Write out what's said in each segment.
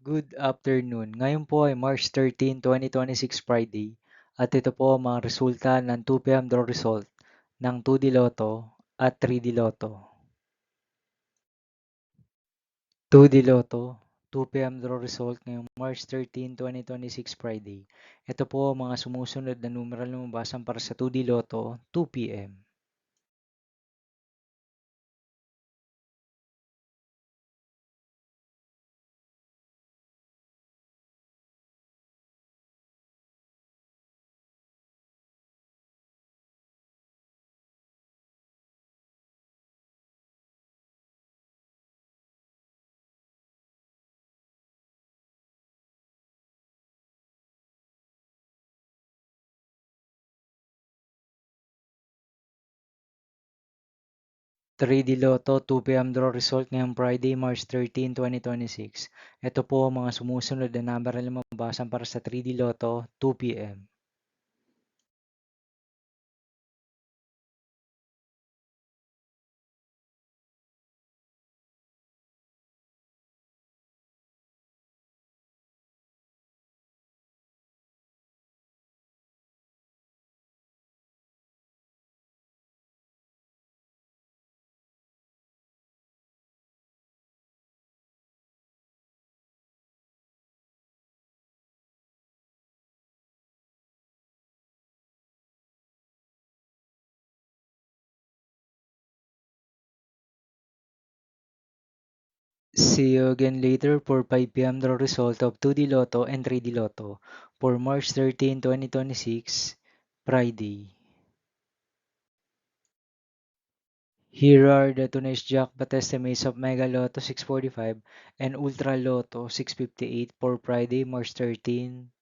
Good afternoon. Ngayon po ay March 13, 2026 Friday at ito po ang mga resulta ng 2 PM draw result ng 2D Lotto at 3D Lotto. 2D Lotto, 2 PM draw result ngayong March 13, 2026 Friday. Ito po ang mga sumusunod na numeral na lumabasan para sa 2D Lotto 2 PM. 3D Lotto 2 PM draw result ngayong Friday, March 13, 2026. Ito po ang mga sumusunod na number na lumabasan para sa 3D Lotto 2 PM. See you again later for 5 PM draw result of 2D Lotto and 3D Lotto for March 13, 2026, Friday. Here are the today's jackpot estimates of Mega Lotto 645 and Ultra Lotto 658 for Friday, March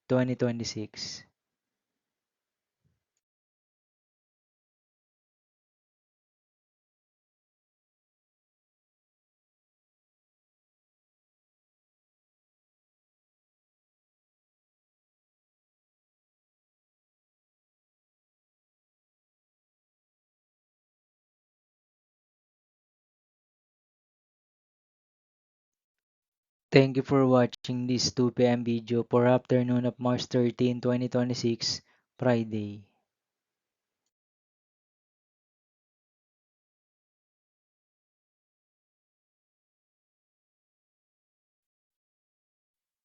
13, 2026. Thank you for watching this 2 PM video for afternoon of March 13, 2026, Friday.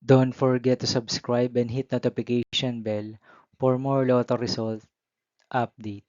Don't forget to subscribe and hit notification bell for more Lotto result update.